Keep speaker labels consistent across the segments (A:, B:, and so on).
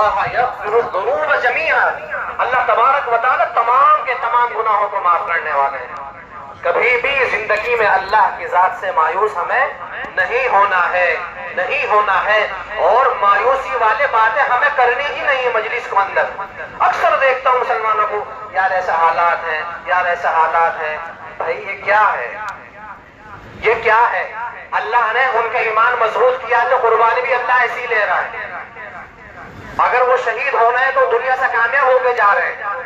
A: یغفر الذنوب جميعا، اللہ تبارک و تعالی تمام کے تمام گناہوں کو معاف کرنے والے ہیں۔ کبھی بھی زندگی میں اللہ کی ذات سے مایوس ہمیں نہیں ہونا ہے، نہیں ہونا ہے، اور مایوسی والے باتیں ہمیں کرنی ہی نہیں ہے مجلس کے اندر۔ اکثر دیکھتا ہوں مسلمانوں کو، یار ایسا حالات ہیں، یار ایسا حالات ہیں۔ بھائی یہ کیا ہے، یہ کیا ہے؟ اللہ نے ان کا ایمان مضبوط کیا تو قربانی بھی اللہ ایسی لے رہا ہے۔ اگر وہ شہید ہونا ہے تو دنیا سے کامیاب ہو کے جا رہے ہیں۔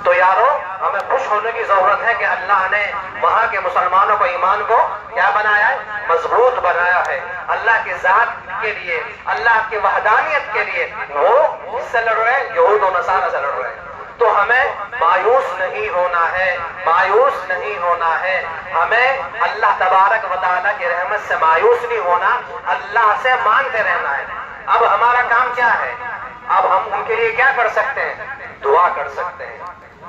A: تو یارو ہمیں خوش ہونے کی ضرورت ہے کہ اللہ نے وہاں کے مسلمانوں کو ایمان کو کیا بنایا ہے؟ مضبوط بنایا ہے۔ اللہ کی ذات کے لیے، اللہ کی وحدانیت کے لیے وہ اس سے لڑ رہے ہیں، یہود و نصارہ سے لڑ رہے ہیں۔ تو ہمیں مایوس نہیں ہونا ہے، مایوس نہیں ہونا ہے۔ ہمیں اللہ تبارک و تعالیٰ کی رحمت سے مایوس نہیں ہونا، اللہ سے مانگتے رہنا ہے۔ اب ہمارا کام کیا ہے؟ اب ہم ان کے لیے کیا کر سکتے ہیں؟ دعا کر سکتے ہیں،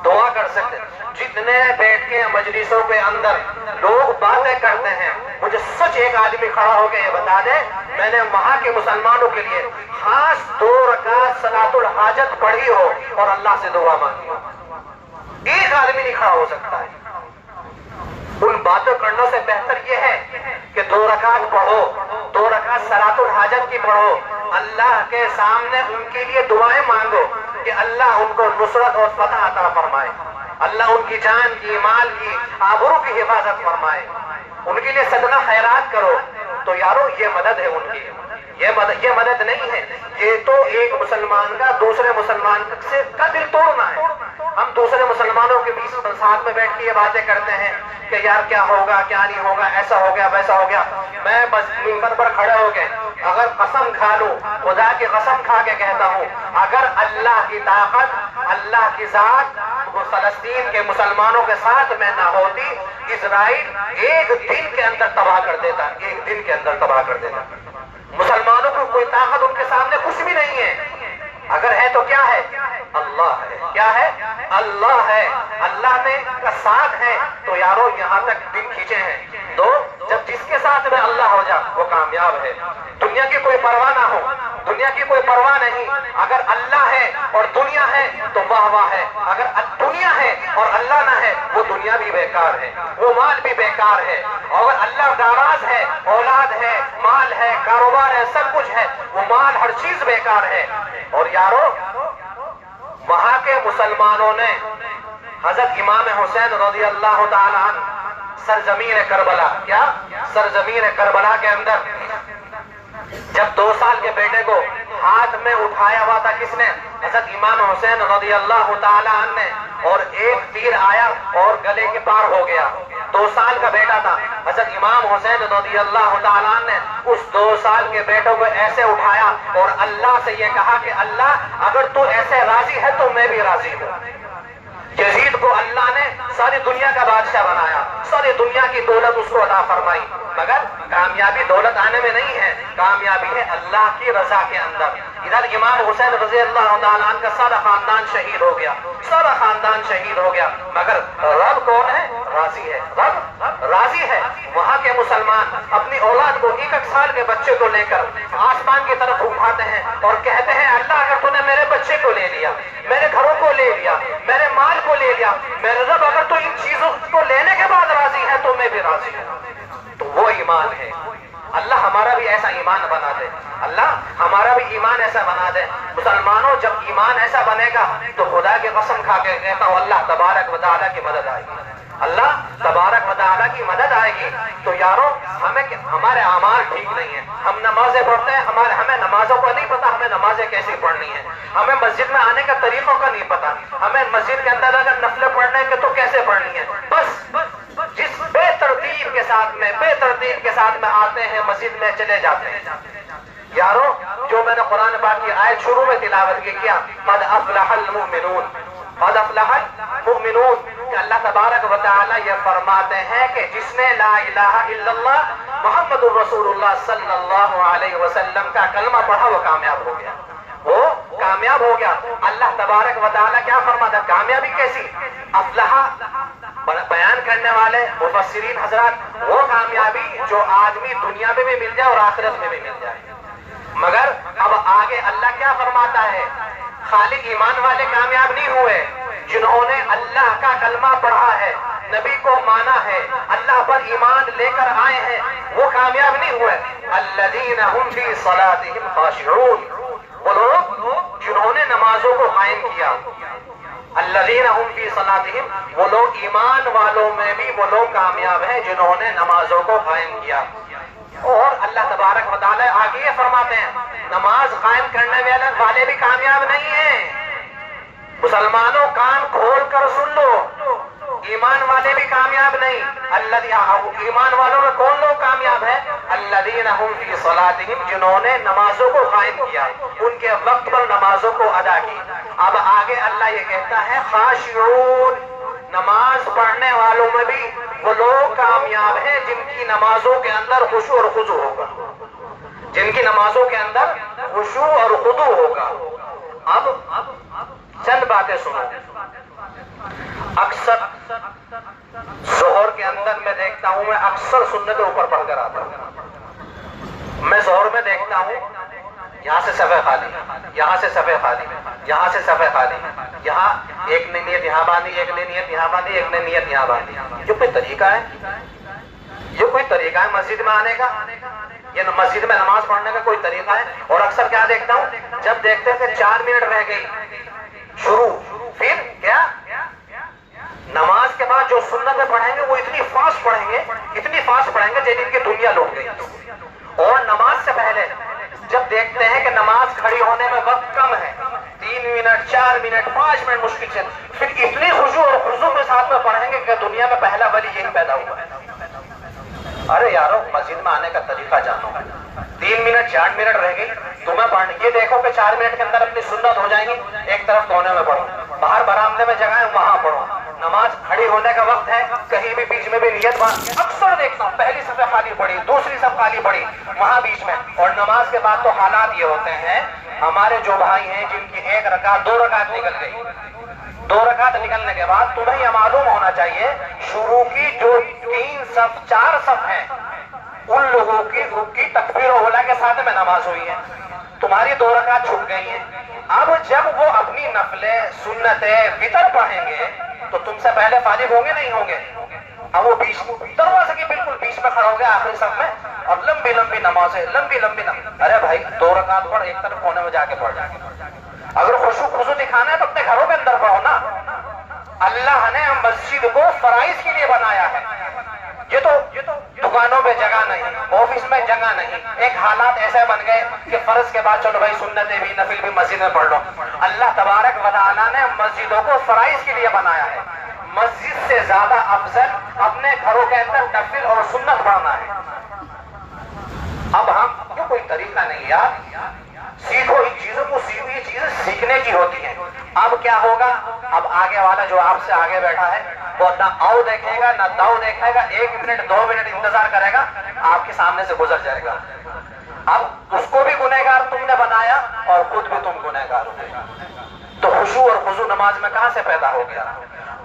A: دعا کر سکتے ہیں۔ جتنے بیٹھ کے مجلسوں کے اندر لوگ باتیں کرتے ہیں، مجھے سچ ایک آدمی کھڑا ہو کے یہ بتا دے، میں نے وہاں کے مسلمانوں کے لیے خاص 2 رکعت صلاۃ الحاجت پڑھی ہو اور اللہ سے دعا مانگی ہو، ایک آدمی نہیں کھڑا ہو سکتا ہے۔ ان باتوں کرنے سے بہتر یہ ہے کہ 2 رکعت پڑھو، 2 رکعت صلاۃ الحاجت کی پڑھو، اللہ کے سامنے ان کے لیے دعائیں مانگو کہ اللہ ان کو نصرت اور فتح عطا فرمائے، اللہ ان کی جان کی، مال کی، آبرو کی حفاظت فرمائے، ان کے لیے صدقہ خیرات کرو۔ تو یارو یہ مدد ہے ان کی، یہ مدد نہیں ہے، یہ تو ایک مسلمان کا دوسرے مسلمان سے کا دل توڑنا ہے۔ ہم دوسرے مسلمانوں کے بیچ ساتھ میں بیٹھ کے یہ باتیں کرتے ہیں کہ یار کیا ہوگا کیا نہیں ہوگا، ایسا ہو گیا ویسا ہو گیا۔ میں بس ممبر پر کھڑے ہو کے اگر قسم کھا لوں، خدا کی قسم کھا کے کہتا ہوں، اگر اللہ کی طاقت، اللہ کی ذات فلسطین کے مسلمانوں کے ساتھ میں نہ ہوتی، اسرائیل ایک دن کے اندر تباہ کر دیتا، ایک دن کے اندر تباہ کر دیتا۔ مسلمانوں کو کوئی طاقت ان کے سامنے کچھ بھی نہیں ہے۔ اگر ہے تو کیا ہے؟ اللہ ہے۔ کیا ہے؟ اللہ ہے۔ اللہ نے کا ساتھ ہے تو یارو یہاں تک دن کھینچے ہیں۔ تو جب جس کے ساتھ میں اللہ ہو جا وہ کامیاب ہے۔ دنیا کی کوئی پرواہ نہ ہو، دنیا کی کوئی پرواہ نہیں۔ اگر اللہ ہے اور دنیا ہے تو واہ واہ ہے، اگر دنیا ہے اور اللہ نہ ہے وہ دنیا بھی بیکار ہے، وہ مال بھی بیکار ہے۔ اور اللہ ناراض ہے، اولاد ہے، مال ہے، کاروبار ہے، سب کچھ ہے، وہ مال ہر چیز بیکار ہے۔ اور یارو وہاں کے مسلمانوں نے حضرت امام حسین رضی اللہ تعالی عنہ سرزمین کربلا، کیا سرزمین کربلا کے اندر جب 2 سال کے بیٹے کو ہاتھ میں اٹھایا ہوا تھا کس نے؟ حضرت امام حسین رضی اللہ تعالی عنہ نے، اور ایک تیر آیا اور گلے کے پار ہو گیا۔ 2 سال کا بیٹا تھا، حضرت امام حسین رضی اللہ تعالی عنہ نے اس 2 سال کے بیٹوں کو ایسے اٹھایا اور اللہ سے یہ کہا کہ اللہ اگر تو ایسے راضی ہے تو میں بھی راضی ہوں۔ یزید کو اللہ نے ساری دنیا کا بادشاہ بنایا، ساری دنیا کی دولت اس کو عطا فرمائی، مگر کامیابی دولت آنے میں نہیں ہے، کامیابی ہے اللہ کی رضا کے اندر۔ ادھر امام حسین رضی اللہ تعالیٰ عنہ کا سارا خاندان شہید ہو گیا، سارا خاندان شہید ہو گیا، مگر رب کون ہے؟ راضی ہے، رب راضی ہے۔ وہاں کے مسلمان اپنی اولاد کو 1 سال کے بچے کو لے کر آسمان کی طرف اٹھاتے ہیں اور کہتے ہیں اللہ اگر تو نے میرے بچے کو لے لیا، میرے گھروں کو لے لیا، میرے مال کو لے لیا، میرے رب اگر تو ان چیزوں کو لینے کے بعد راضی ہے تو میں بھی راضی ہوں۔ تو وہ ایمان ہے۔ اللہ ہمارا بھی ایسا ایمان بنا دے، اللہ ہمارا بھی ایمان ایسا بنا دے۔ مسلمانوں جب ایمان ایسا بنے گا تو خدا کی قسم کھا کے کہتا ہوں اللہ تبارک و تعالیٰ کی مدد آئے گی، اللہ تبارک و تعالیٰ کی مدد آئے گی۔ تو یارو ہمارے اعمال ٹھیک نہیں ہیں، ہم نمازیں پڑھتے ہیں، ہمیں نمازوں کا نہیں پتا ہمیں نمازیں کیسے پڑھنی ہیں، ہمیں مسجد میں آنے کا طریقوں کا نہیں پتا، ہمیں مسجد کے اندر اگر نفلیں پڑھنے کے تو کیسے پڑھنی ہے۔ بس جس بے ترتیب کے ساتھ میں آتے ہیں مسجد میں چلے جاتے ہیں۔ یارو جو میں نے قرآن پاک کی آیت شروع میں تلاوت کی کیا، قد افلح المؤمنون، قد افلح المؤمنون، کہ اللہ تبارک و تعالی یہ فرماتے ہیں کہ جس نے لا الہ الا اللہ محمد الرسول اللہ صلی اللہ علیہ وسلم کا کلمہ پڑھا وہ کامیاب ہو گیا، وہ کامیاب ہو گیا۔ اللہ تبارک و تعالی کیا فرماتا ہے؟ کامیابی کیسی؟ افلح بیان کرنے والے مفسرین حضرات وہ کامیابی جو آدمی دنیا میں بھی مل جائے اور آخرت میں بھی مل جائے، مگر اب آگے اللہ کیا فرماتا ہے؟ خالی ایمان والے کامیاب نہیں ہوئے، جنہوں نے اللہ کا کلمہ پڑھا ہے، نبی کو مانا ہے، اللہ پر ایمان لے کر آئے ہیں، وہ کامیاب نہیں ہوئے۔ الذین هم فی صلاتهم خاشعون، وہ لوگ جنہوں نے نمازوں کو قائم کیا۔ الذین هم فی صلاتهم، وہ لوگ ایمان والوں میں بھی وہ لوگ کامیاب ہیں جنہوں نے نمازوں کو قائم کیا۔ اور اللہ تبارک و تعالی آگے یہ فرماتے ہیں نماز قائم کرنے والے بھی کامیاب نہیں ہیں۔ مسلمانوں کان کھول کر سن لو، ایمان والے بھی کامیاب نہیں۔ ایمان والوں میں کون لوگ کامیاب ہیں؟ الذین هم فی صلاتهم، جنہوں نے نمازوں کو قائم کیا، ان کے وقت پر نمازوں کو ادا کی۔ اب آگے اللہ یہ کہتا ہے خاشعون، نماز پڑھنے والوں میں بھی وہ لوگ کامیاب ہیں جن کی نمازوں کے اندر خشوع اور خضوع ہوگا، جن کی نمازوں کے اندر خشوع اور خضوع ہوگا۔ اب چند باتیں سنو۔ اکثر ظہر کے اندر میں دیکھتا ہوں، میں اکثر سنت اوپر پڑھ کر آتا ہوں۔ میں ظہر میں دیکھتا ہوں یہاں سے صفحہ خالی، یہاں سے صفحہ خالی، یہاں سے صفحہ خالی، یہاں ایک نے نیت یہاں باندھی، ایک نے نیت یہاں باندھی، ایک نے نیت یہاں باندھی۔ یہ کوئی طریقہ ہے؟ یہ کوئی طریقہ ہے مسجد میں آنے کا؟ یہ مسجد میں نماز پڑھنے کا کوئی طریقہ ہے؟ اور اکثر کیا دیکھتا ہوں، جب دیکھتے ہیں کہ 4 منٹ رہ گئی شروع، پھر کیا نماز کے بعد جو سنتیں پڑھیں گے وہ اتنی فاسٹ پڑھیں گے، اتنی فاسٹ پڑھیں گے جیسے ان کی دنیا لوٹ گئی۔ اور نماز سے پہلے جب دیکھتے ہیں کہ نماز کھڑی ہونے میں وقت کم ہے، 3 منٹ 4 منٹ 5 منٹ مشکل سے، پھر اتنی خشوع اور خضوع کے ساتھ میں پڑھیں گے کہ دنیا میں پہلا ولی یہی پیدا ہوا ہے۔ ارے یارو مسجد میں آنے کا طریقہ جانو۔ 3 منٹ 4 منٹ رہ گئی تمہیں پڑھنے، یہ دیکھو کہ 4 منٹ کے اندر اپنی سنت ہو جائیں گی، ایک طرف کونے میں پڑھو، باہر برآمدے میں جگہ ہے وہاں پڑھو۔ نماز کھڑی ہونے کا وقت ہے، کہیں بھی بیچ میں بھی نیت بات، اکثر دیکھتا ہوں پہلی صفحہ خالی پڑی، دوسری صفحہ خالی پڑی، وہاں بیچ میں۔ اور نماز کے بعد تو حالات یہ ہوتے ہیں، ہمارے جو بھائی ہیں جن کی 1 رکعت 2 رکعت نکل گئی، 2 رکعت نکلنے کے بعد تمہیں یہ معلوم ہونا چاہیے شروع کی جو 3 صف 4 صف ہیں ان لوگوں کی تکبیر و اولیٰ کے ساتھ میں نماز ہوئی ہے، تمہاری 2 رکعت چھوٹ گئی ہیں۔ اب جب وہ اپنی نفلیں سنتیں وتر پڑھیں گے تو تم سے پہلے فارغ ہوں گے نہیں ہوں گے؟ اب وہ بیچ دروازے کے بالکل بیچ میں کھڑا ہو گیا آخری صف میں، اور لمبی لمبی نماز ہے، لمبی لمبی نماز۔ ارے بھائی 2 رکعت پڑھ، ایک طرف کونے میں جا کے پڑھ جا کے۔ اگر خشوع خضوع دکھانا ہے تو اپنے گھروں کے اندر پڑھو نا۔ اللہ نے مسجد کو فرائض کے لیے بنایا ہے، یہ تو دکانوں پہ جگہ نہیں، آفس میں جگہ نہیں۔ ایک حالات ایسے بن گئے کہ فرض کے بعد چلو بھائی سنتیں بھی نفل بھی مسجد میں پڑھ لو۔ اللہ تبارک و تعالیٰ نے مسجدوں کو فرائض کے لیے بنایا ہے، مسجد سے زیادہ افضل اپنے گھروں کے اندر نفل اور سنت پڑھنا ہے۔ اب ہم کوئی طریقہ نہیں یار، سیکھو ان چیزوں کو، سیکھو، یہ چیزیں سیکھنے کی ہوتی ہیں۔ اب کیا ہوگا؟ اب آگے والا جو آپ سے آگے بیٹھا ہے وہ نہ آؤ دیکھے گا نہ داؤ دیکھے گا، 1 منٹ 2 منٹ انتظار کرے گا، آپ کے سامنے سے گزر جائے گا۔ اب اس کو بھی گنہگار تم نے بنایا اور خود بھی تم گنہگار ہو گئے۔ تو خشوع اور خضوع نماز میں کہاں سے پیدا ہو گیا؟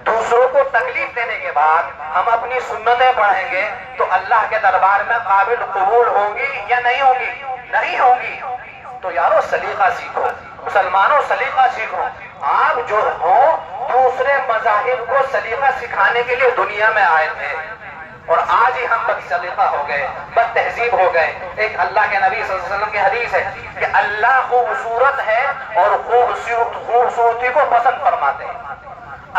A: دوسروں کو تکلیف دینے کے بعد ہم اپنی سنتیں پڑھیں گے تو اللہ کے دربار میں قابل قبول ہوں گی یا نہیں ہوں گی؟ نہیں ہوں گی۔ تو یارو سلیقہ سیکھو، مسلمانوں سلیقہ سیکھو۔ آپ جو ہو دوسرے مذاہب کو سلیقہ سکھانے کے لیے دنیا میں آئے تھے، اور آج ہی ہم بد سلیقہ ہو گئے، بد تہذیب ہو گئے۔ ایک اللہ کے نبی صلی اللہ علیہ وسلم کی حدیث ہے کہ اللہ خوبصورت ہے اور خوبصورتی کو پسند فرماتے ہیں۔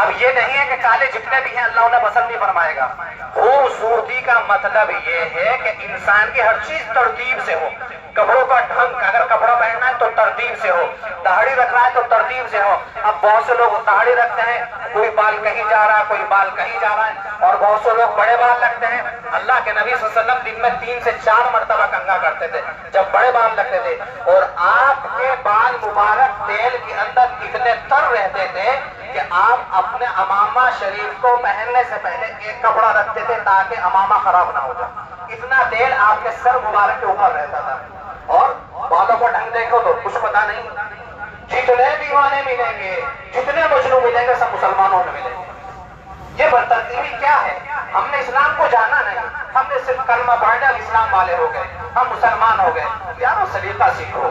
A: اب یہ نہیں ہے کہ کالے جتنے بھی ہیں اللہ انہیں پسند نہیں فرمائے گا۔ خوبصورتی کا مطلب یہ ہے کہ انسان کی ہر چیز ترتیب سے ہو، کپڑوں کا ڈھنگ، اگر کپڑا پہننا ہے تو ترتیب سے ہو، داڑھی رکھنا ہے تو ترتیب سے ہو۔ اب بہت سے لوگ داڑھی رکھتے ہیں، کوئی بال کہیں جا رہا ہے، کوئی بال کہیں جا رہا ہے، اور بہت سے لوگ بڑے بال رکھتے ہیں۔ اللہ کے نبی صلی اللہ علیہ وسلم دن میں 3 سے 4 مرتبہ کنگھا کرتے تھے جب بڑے بال رکھتے تھے، اور آپ کے بال مبارک تیل کے اندر اتنے تر رہتے تھے کہ آپ اپنے امامہ شریف کو پہننے سے پہلے ایک کپڑا رکھتے تھے تاکہ امامہ خراب نہ ہو جائے۔ اتنا تیل آپ کے سر مبارک کے اوپر رہتا تھا، اور بالوں کو ڈھنگ دیکھو تو کچھ پتا نہیں۔ جتنے دیوانے ملیں گے، جتنے مجنون ملیں گے، سب مسلمانوں میں ملیں گے۔ یہ بدترتیبی کیا ہے؟ ہم نے اسلام کو جانا نہیں، ہم نے صرف کلمہ پڑھ لیا، اسلام والے ہو گئے، ہم مسلمان ہو گئے۔ یارو سلیقہ سیکھو،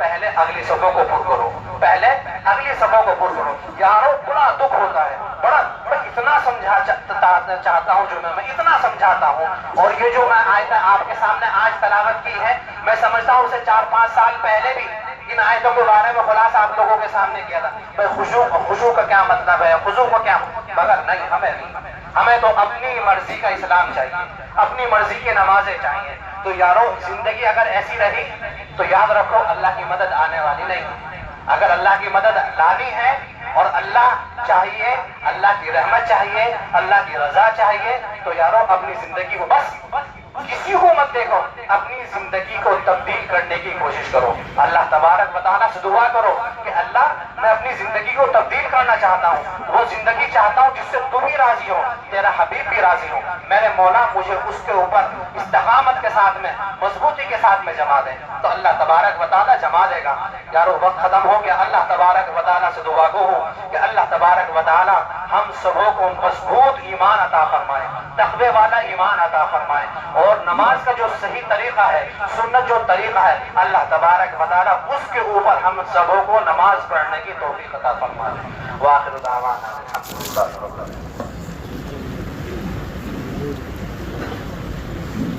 A: پہلے اگلی صفوں کو پر کرو، پہلے اگلی صفوں کو پر کرو. یارو بڑا دکھ ہوتا ہے، بڑا میں اتنا سمجھا چاہتا ہوں، جو میں اتنا سمجھاتا ہوں، اور یہ جو میں آیت آپ کے سامنے آج تلاوت کی ہے، میں سمجھتا ہوں اسے 4-5 سال پہلے بھی ان آیتوں کے بارے میں خلاصہ آپ لوگوں کے سامنے کیا تھا. بھائی خشوع کا کیا مطلب ہے، خضوع کا کیا، مگر نہیں، ہمیں تو اپنی مرضی کا اسلام چاہیے، اپنی مرضی کی نمازیں چاہیے. تو یارو زندگی اگر ایسی رہی تو یاد رکھو اللہ کی مدد آنے والی نہیں. اگر اللہ کی مدد لانی ہے اور اللہ چاہیے، اللہ کی رحمت چاہیے، اللہ کی رضا چاہیے، تو یارو اپنی زندگی کو بس کسی کو مت دیکھو، اپنی زندگی کو تبدیل کرنے کی کوشش کرو. اللہ تبارک و تعالیٰ سے دعا کرو کہ اللہ میں اپنی زندگی کو تبدیل کرنا چاہتا ہوں، وہ زندگی چاہتا ہوں جس سے تم بھی راضی ہو، تیرا حبیب بھی راضی ہو. میرے مولا مجھے اس کے اوپر استقامت کے ساتھ میں، مضبوطی کے ساتھ میں جما دے، تو اللہ تبارک و تعالیٰ جما دے گا. یارو وقت ختم ہو گیا. اللہ تبارک و تعالیٰ سے دعا گو ہو کہ اللہ تبارک و تعالیٰ ہم سبوں کو مضبوط ایمان عطا فرمائے، تقوی والا ایمان عطا فرمائے، اور نماز کا جو صحیح طریقہ ہے، سنت جو طریقہ ہے، اللہ تبارک و تعالیٰ اس کے اوپر ہم سبوں کو نماز پڑھنے کی توفیق عطا فرمائے. وآخر دعوانا الحمدللہ رب العالمین.